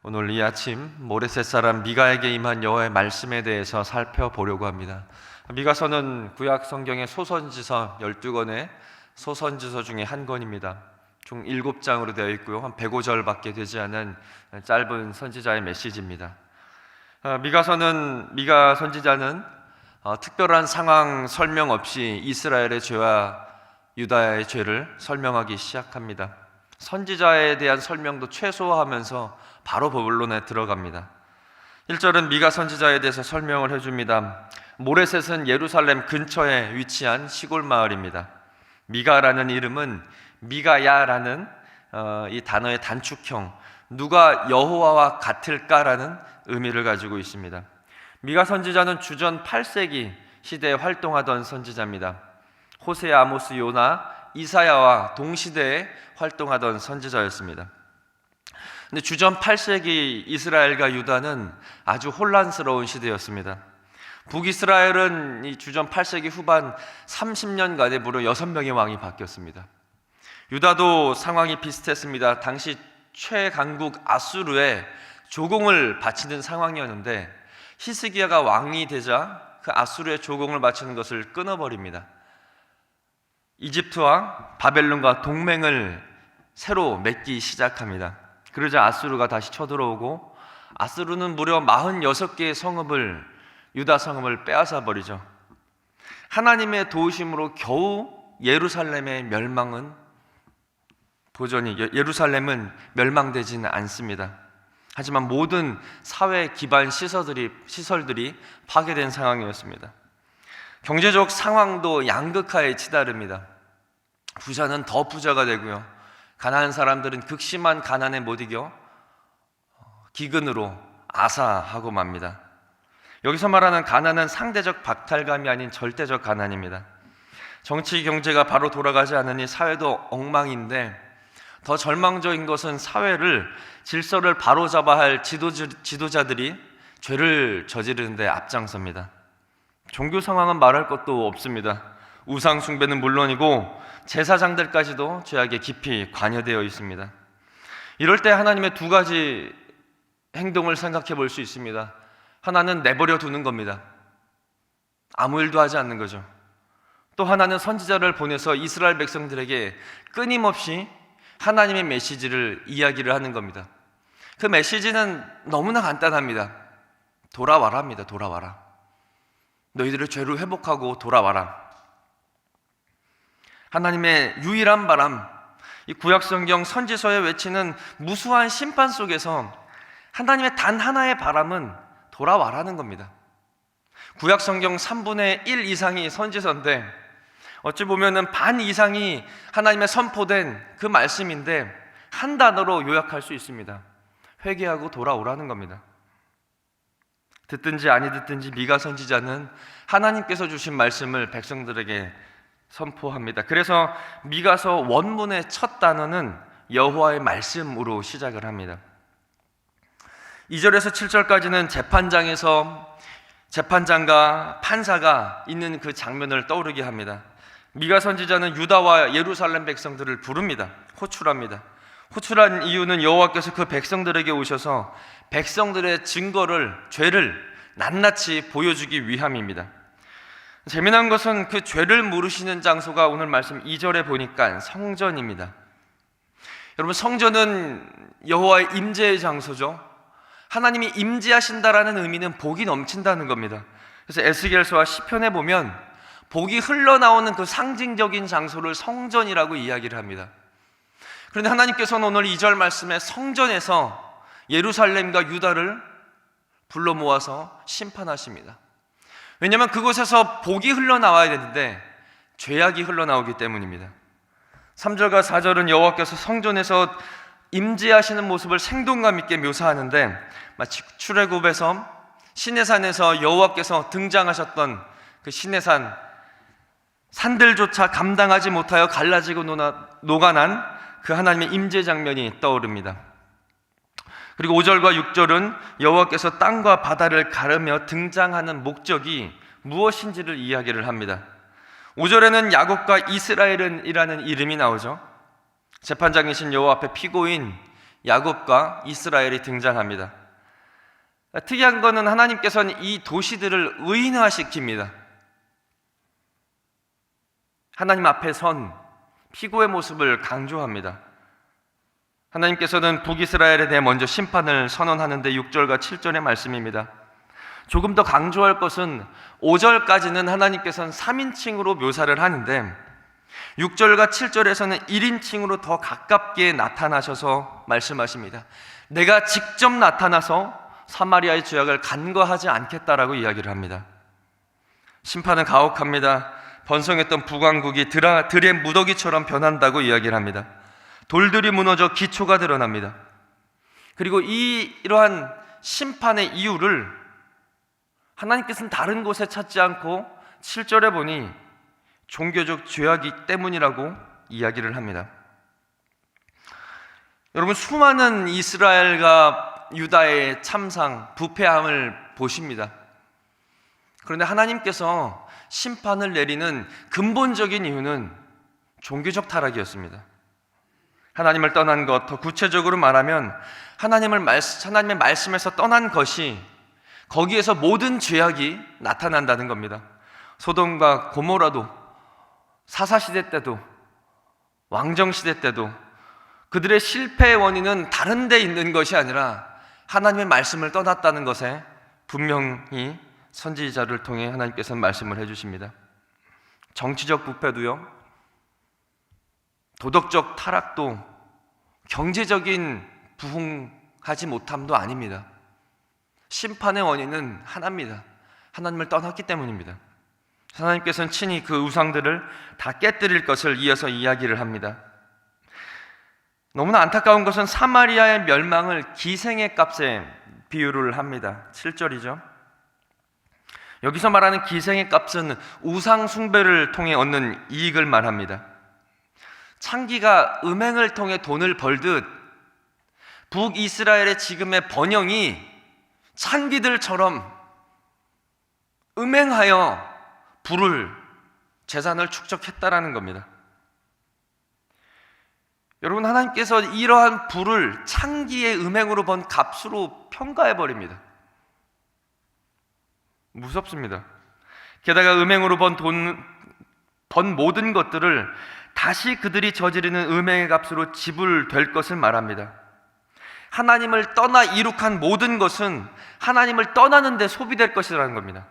오늘 이 아침 모레셋 사람 미가에게 임한 여호와의 말씀에 대해서 살펴보려고 합니다. 미가서는 구약 성경의 소선지서 12권의 소선지서 중에 한 권입니다. 총 7장으로 되어 있고요, 한 105절밖에 되지 않은 짧은 선지자의 메시지입니다. 미가 선지자는 특별한 상황 설명 없이 이스라엘의 죄와 유다의 죄를 설명하기 시작합니다. 선지자에 대한 설명도 최소화하면서 바로 본론에 들어갑니다. 1절은 미가 선지자에 대해서 설명을 해줍니다. 모레셋은 예루살렘 근처에 위치한 시골 마을입니다. 미가라는 이름은 미가야라는 이 단어의 단축형, 누가 여호와와 같을까라는 의미를 가지고 있습니다. 미가 선지자는 주전 8세기 시대에 활동하던 선지자입니다. 호세, 아모스, 요나, 이사야와 동시대에 활동하던 선지자였습니다. 근데 주전 8세기 이스라엘과 유다는 아주 혼란스러운 시대였습니다. 북이스라엘은 이 주전 8세기 후반 30년간에 무려 6명의 왕이 바뀌었습니다. 유다도 상황이 비슷했습니다. 당시 최강국 아수르에 조공을 바치는 상황이었는데 히스기야가 왕이 되자 그 아수르의 조공을 바치는 것을 끊어버립니다. 이집트와 바벨론과 동맹을 새로 맺기 시작합니다. 그러자 아수르가 다시 쳐들어오고 아수르는 무려 46개의 성읍을, 유다 성읍을 빼앗아 버리죠. 하나님의 도우심으로 겨우 예루살렘의 예루살렘은 멸망되지는 않습니다. 하지만 모든 사회 기반 시설들이 파괴된 상황이었습니다. 경제적 상황도 양극화에 치달습니다. 부자는 더 부자가 되고요, 가난한 사람들은 극심한 가난에 못 이겨 기근으로 아사하고 맙니다. 여기서 말하는 가난은 상대적 박탈감이 아닌 절대적 가난입니다. 정치 경제가 바로 돌아가지 않으니 사회도 엉망인데 더 절망적인 것은 질서를 바로잡아야 할 지도자들이 죄를 저지르는데 앞장섭니다. 종교 상황은 말할 것도 없습니다. 우상 숭배는 물론이고 제사장들까지도 죄악에 깊이 관여되어 있습니다. 이럴 때 하나님의 두 가지 행동을 생각해 볼 수 있습니다. 하나는 내버려 두는 겁니다. 아무 일도 하지 않는 거죠. 또 하나는 선지자를 보내서 이스라엘 백성들에게 끊임없이 하나님의 메시지를 이야기를 하는 겁니다. 그 메시지는 너무나 간단합니다. 돌아와라입니다. 돌아와라. 너희들의 죄를 회복하고 돌아와라. 하나님의 유일한 바람, 이 구약성경 선지서에 외치는 무수한 심판 속에서 하나님의 단 하나의 바람은 돌아와라는 겁니다. 구약성경 3분의 1 이상이 선지서인데 어찌 보면은 반 이상이 하나님의 선포된 그 말씀인데 한 단어로 요약할 수 있습니다. 회개하고 돌아오라는 겁니다. 듣든지 아니 듣든지 미가 선지자는 하나님께서 주신 말씀을 백성들에게 선포합니다. 그래서 미가서 원문의 첫 단어는 여호와의 말씀으로 시작을 합니다. 2절에서 7절까지는 재판장에서 재판장과 판사가 있는 그 장면을 떠오르게 합니다. 미가 선지자는 유다와 예루살렘 백성들을 부릅니다. 호출합니다. 호출한 이유는 여호와께서 그 백성들에게 오셔서 백성들의 죄를 낱낱이 보여주기 위함입니다. 재미난 것은 그 죄를 물으시는 장소가 오늘 말씀 2절에 보니까 성전입니다. 여러분, 성전은 여호와의 임재의 장소죠. 하나님이 임재하신다라는 의미는 복이 넘친다는 겁니다. 그래서 에스겔서와 시편에 보면 복이 흘러나오는 그 상징적인 장소를 성전이라고 이야기를 합니다. 그런데 하나님께서는 오늘 2절 말씀에 성전에서 예루살렘과 유다를 불러 모아서 심판하십니다. 왜냐하면 그곳에서 복이 흘러나와야 되는데 죄악이 흘러나오기 때문입니다. 3절과 4절은 여호와께서 성전에서 임재하시는 모습을 생동감 있게 묘사하는데 마치 출애굽에서 시내산에서 여호와께서 등장하셨던 그 시내산, 산들조차 감당하지 못하여 갈라지고 녹아난 그 하나님의 임재 장면이 떠오릅니다. 그리고 5절과 6절은 여호와께서 땅과 바다를 가르며 등장하는 목적이 무엇인지를 이야기를 합니다. 5절에는 야곱과 이스라엘이라는 이름이 나오죠. 재판장이신 여호와 앞에 피고인 야곱과 이스라엘이 등장합니다. 특이한 것은 하나님께서는 이 도시들을 의인화시킵니다. 하나님 앞에 선 피고의 모습을 강조합니다. 하나님께서는 북이스라엘에 대해 먼저 심판을 선언하는데 6절과 7절의 말씀입니다. 조금 더 강조할 것은 5절까지는 하나님께서는 3인칭으로 묘사를 하는데 6절과 7절에서는 1인칭으로 더 가깝게 나타나셔서 말씀하십니다. 내가 직접 나타나서 사마리아의 죄악을 간과하지 않겠다라고 이야기를 합니다. 심판은 가혹합니다. 번성했던 북왕국이 들의 무더기처럼 변한다고 이야기를 합니다. 돌들이 무너져 기초가 드러납니다. 그리고 이러한 심판의 이유를 하나님께서는 다른 곳에 찾지 않고 7절에 보니 종교적 죄악이기 때문이라고 이야기를 합니다. 여러분, 수많은 이스라엘과 유다의 참상, 부패함을 보십니다. 그런데 하나님께서 심판을 내리는 근본적인 이유는 종교적 타락이었습니다. 하나님을 떠난 것, 더 구체적으로 말하면 하나님의 말씀에서 떠난 것이 거기에서 모든 죄악이 나타난다는 겁니다. 소돔과 고모라도 사사시대 때도 왕정시대 때도 그들의 실패의 원인은 다른 데 있는 것이 아니라 하나님의 말씀을 떠났다는 것에 분명히 선지자를 통해 하나님께서는 말씀을 해주십니다. 정치적 부패도요, 도덕적 타락도, 경제적인 부흥하지 못함도 아닙니다. 심판의 원인은 하나입니다. 하나님을 떠났기 때문입니다. 하나님께서는 친히 그 우상들을 다 깨뜨릴 것을 이어서 이야기를 합니다. 너무나 안타까운 것은 사마리아의 멸망을 기생의 값에 비유를 합니다. 7절이죠. 여기서 말하는 기생의 값은 우상 숭배를 통해 얻는 이익을 말합니다. 창기가 음행을 통해 돈을 벌듯 북이스라엘의 지금의 번영이 창기들처럼 음행하여 재산을 축적했다라는 겁니다. 여러분, 하나님께서 이러한 부를 창기의 음행으로 번 값으로 평가해버립니다. 무섭습니다. 게다가 음행으로 번 모든 것들을 다시 그들이 저지르는 음행의 값으로 지불될 것을 말합니다. 하나님을 떠나 이룩한 모든 것은 하나님을 떠나는 데 소비될 것이라는 겁니다.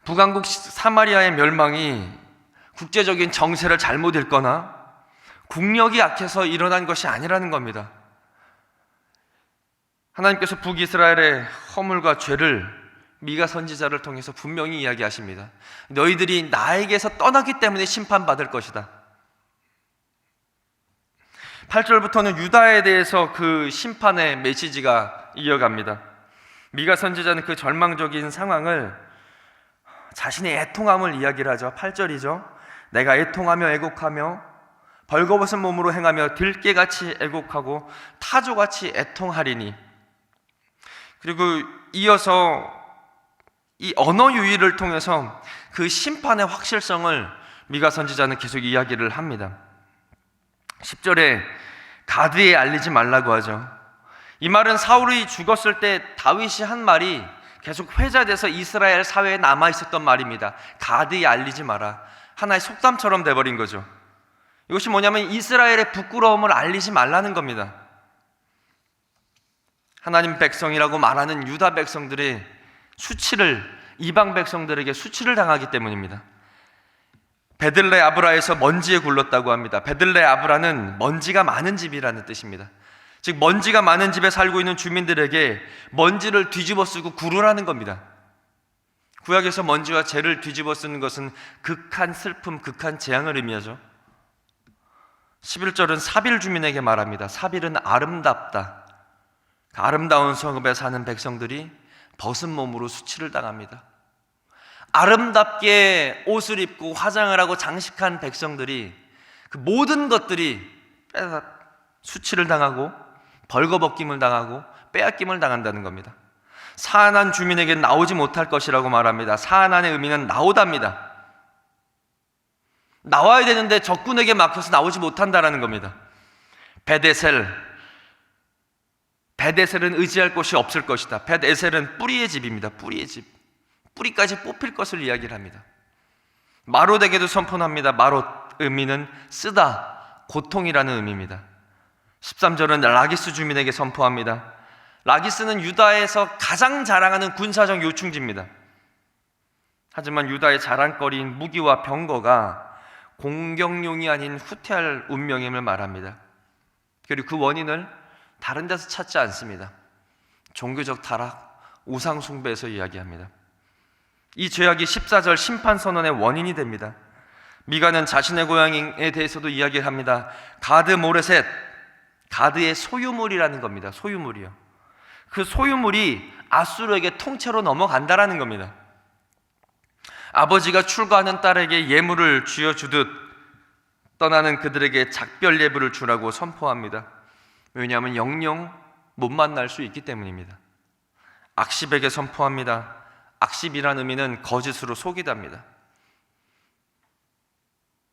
북왕국 사마리아의 멸망이 국제적인 정세를 잘못 읽거나 국력이 약해서 일어난 것이 아니라는 겁니다. 하나님께서 북이스라엘의 허물과 죄를 미가 선지자를 통해서 분명히 이야기하십니다. 너희들이 나에게서 떠나기 때문에 심판받을 것이다. 8절부터는 유다에 대해서 그 심판의 메시지가 이어갑니다. 미가 선지자는 그 절망적인 상황을 자신의 애통함을 이야기를 하죠. 8절이죠. 내가 애통하며 애곡하며 벌거벗은 몸으로 행하며 들깨같이 애곡하고 타조같이 애통하리니. 그리고 이어서 이 언어 유희를 통해서 그 심판의 확실성을 미가 선지자는 계속 이야기를 합니다. 10절에 가드에 알리지 말라고 하죠. 이 말은 사울이 죽었을 때 다윗이 한 말이 계속 회자돼서 이스라엘 사회에 남아있었던 말입니다. 가드에 알리지 마라. 하나의 속담처럼 돼버린 거죠. 이것이 뭐냐면 이스라엘의 부끄러움을 알리지 말라는 겁니다. 하나님 백성이라고 말하는 유다 백성들의 이방 백성들에게 수치를 당하기 때문입니다. 베들레 아브라에서 먼지에 굴렀다고 합니다. 베들레 아브라는 먼지가 많은 집이라는 뜻입니다. 즉 먼지가 많은 집에 살고 있는 주민들에게 먼지를 뒤집어 쓰고 구르라는 겁니다. 구약에서 먼지와 재를 뒤집어 쓰는 것은 극한 슬픔, 극한 재앙을 의미하죠. 11절은 사빌 주민에게 말합니다. 사빌은 아름답다. 아름다운 성읍에 사는 백성들이 벗은 몸으로 수치를 당합니다. 아름답게 옷을 입고 화장을 하고 장식한 백성들이 그 모든 것들이 수치를 당하고 벌거벗김을 당하고 빼앗김을 당한다는 겁니다. 사안한 주민에게 나오지 못할 것이라고 말합니다. 사안한의 의미는 나오답니다. 나와야 되는데 적군에게 막혀서 나오지 못한다라는 겁니다. 벳에셀은 의지할 곳이 없을 것이다. 벳에셀은 뿌리의 집입니다. 뿌리의 집. 뿌리까지 뽑힐 것을 이야기를 합니다. 마롯에게도 선포합니다. 마롯 의미는 쓰다, 고통이라는 의미입니다. 13절은 라기스 주민에게 선포합니다. 라기스는 유다에서 가장 자랑하는 군사적 요충지입니다. 하지만 유다의 자랑거리인 무기와 병거가 공격용이 아닌 후퇴할 운명임을 말합니다. 그리고 그 원인을 다른 데서 찾지 않습니다. 종교적 타락, 우상 숭배에서 이야기합니다. 이 죄악이 14절 심판 선언의 원인이 됩니다. 미가는 자신의 고향에 대해서도 이야기를 합니다. 가드 모레셋, 가드의 소유물이라는 겁니다. 소유물이요. 그 소유물이 아수르에게 통째로 넘어간다라는 겁니다. 아버지가 출가하는 딸에게 예물을 쥐어주듯 떠나는 그들에게 작별 예물을 주라고 선포합니다. 왜냐하면 영영 못 만날 수 있기 때문입니다. 악십에게 선포합니다. 악십이라는 의미는 거짓으로 속이답니다.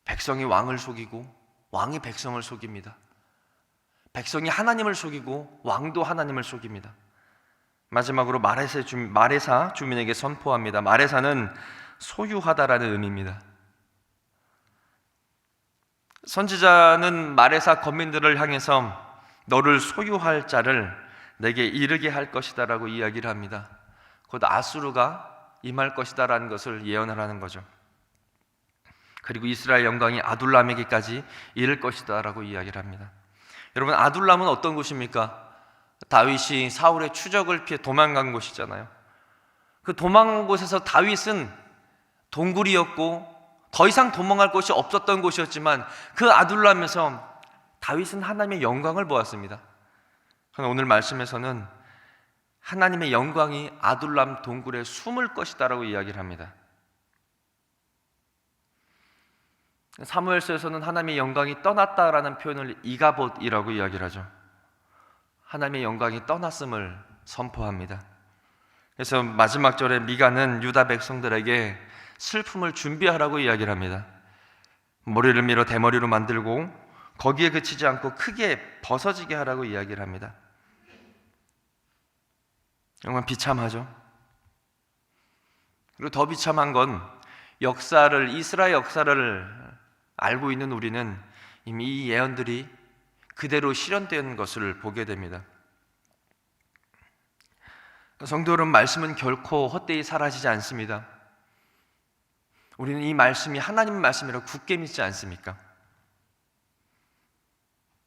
백성이 왕을 속이고 왕이 백성을 속입니다. 백성이 하나님을 속이고 왕도 하나님을 속입니다. 마지막으로 마레사 주민에게 선포합니다. 마레사는 소유하다라는 의미입니다. 선지자는 마레사 거민들을 향해서 너를 소유할 자를 내게 이르게 할 것이다 라고 이야기를 합니다. 곧 아수르가 임할 것이다 라는 것을 예언하라는 거죠. 그리고 이스라엘 영광이 아둘람에게까지 이를 것이다 라고 이야기를 합니다. 여러분, 아둘람은 어떤 곳입니까? 다윗이 사울의 추적을 피해 도망간 곳이잖아요. 그 도망간 곳에서 다윗은 동굴이었고 더 이상 도망갈 곳이 없었던 곳이었지만 그 아둘람에서 다윗은 하나님의 영광을 보았습니다. 그러나 오늘 말씀에서는 하나님의 영광이 아둘람 동굴에 숨을 것이다 라고 이야기를 합니다. 사무엘서에서는 하나님의 영광이 떠났다라는 표현을 이가봇이라고 이야기를 하죠. 하나님의 영광이 떠났음을 선포합니다. 그래서 마지막 절에 미가는 유다 백성들에게 슬픔을 준비하라고 이야기를 합니다. 머리를 밀어 대머리로 만들고 거기에 그치지 않고 크게 벗어지게 하라고 이야기를 합니다. 정말 비참하죠. 그리고 더 비참한 건 이스라엘 역사를 알고 있는 우리는 이미 이 예언들이 그대로 실현된 것을 보게 됩니다. 성도 여러분, 말씀은 결코 헛되이 사라지지 않습니다. 우리는 이 말씀이 하나님의 말씀이라고 굳게 믿지 않습니까?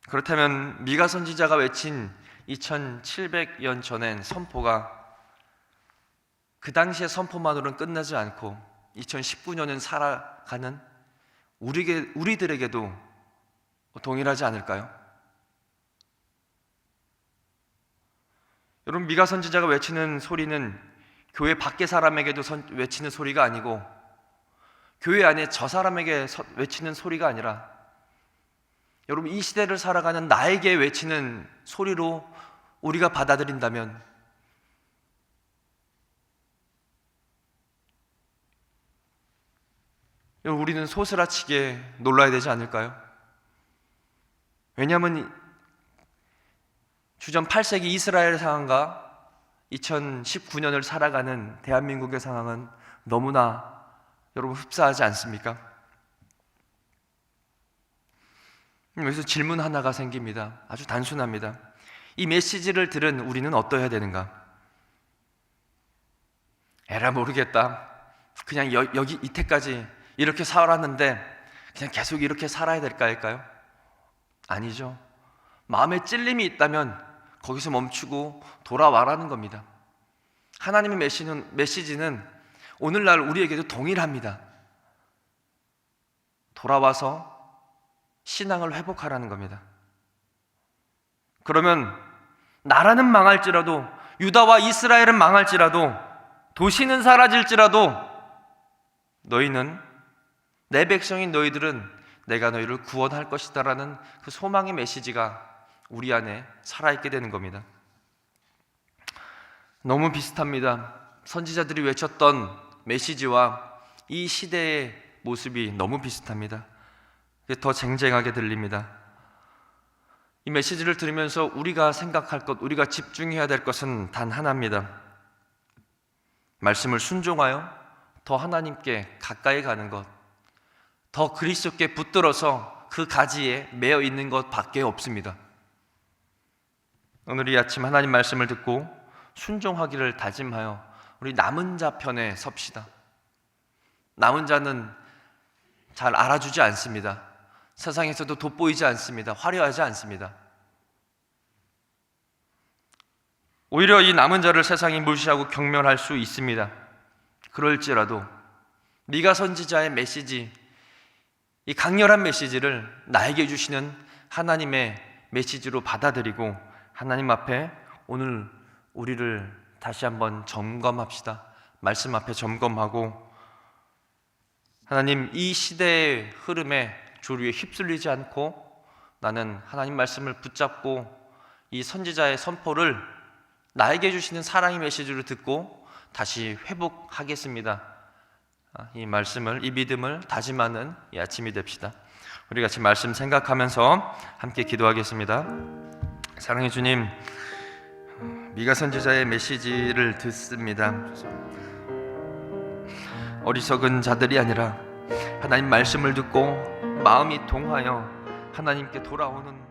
그렇다면 미가 선지자가 외친 2700년 전엔 선포가 그 당시의 선포만으로는 끝나지 않고 2019년은 살아가는 우리들에게도 동일하지 않을까요? 여러분, 미가 선지자가 외치는 소리는 교회 밖의 사람에게도 외치는 소리가 아니고 교회 안에 저 사람에게 외치는 소리가 아니라 여러분, 이 시대를 살아가는 나에게 외치는 소리로 우리가 받아들인다면 우리는 소스라치게 놀라야 되지 않을까요? 왜냐하면 주전 8세기 이스라엘 상황과 2019년을 살아가는 대한민국의 상황은 너무나 여러분 흡사하지 않습니까? 여기서 질문 하나가 생깁니다. 아주 단순합니다. 이 메시지를 들은 우리는 어떠해야 되는가? 에라 모르겠다. 그냥 여기 이때까지 이렇게 살았는데 그냥 계속 이렇게 살아야 될까 할까요? 아니죠. 마음에 찔림이 있다면 거기서 멈추고 돌아와라는 겁니다. 하나님의 메시지는 오늘날 우리에게도 동일합니다. 돌아와서 신앙을 회복하라는 겁니다. 그러면 나라는 망할지라도, 유다와 이스라엘은 망할지라도, 도시는 사라질지라도 너희는, 내 백성인 너희들은 내가 너희를 구원할 것이다 라는 그 소망의 메시지가 우리 안에 살아있게 되는 겁니다. 너무 비슷합니다. 선지자들이 외쳤던 메시지와 이 시대의 모습이 너무 비슷합니다. 더 쟁쟁하게 들립니다. 이 메시지를 들으면서 우리가 생각할 것, 우리가 집중해야 될 것은 단 하나입니다. 말씀을 순종하여 더 하나님께 가까이 가는 것, 더 그리스도께 붙들어서 그 가지에 매여 있는 것밖에 없습니다. 오늘 이 아침 하나님 말씀을 듣고 순종하기를 다짐하여 우리 남은 자 편에 섭시다. 남은 자는 잘 알아주지 않습니다. 세상에서도 돋보이지 않습니다. 화려하지 않습니다. 오히려 이 남은 자를 세상이 무시하고 경멸할 수 있습니다. 그럴지라도 미가 선지자의 메시지, 이 강렬한 메시지를 나에게 주시는 하나님의 메시지로 받아들이고 하나님 앞에 오늘 우리를 다시 한번 점검합시다. 말씀 앞에 점검하고 하나님, 이 시대의 흐름에 조류에 휩쓸리지 않고 나는 하나님 말씀을 붙잡고 이 선지자의 선포를 나에게 주시는 사랑의 메시지를 듣고 다시 회복하겠습니다. 이 말씀을, 이 믿음을 다짐하는 이 아침이 됩시다. 우리 같이 말씀 생각하면서 함께 기도하겠습니다. 사랑의 주님, 미가 선지자의 메시지를 듣습니다. 어리석은 자들이 아니라 하나님 말씀을 듣고 마음이 동하여 하나님께 돌아오는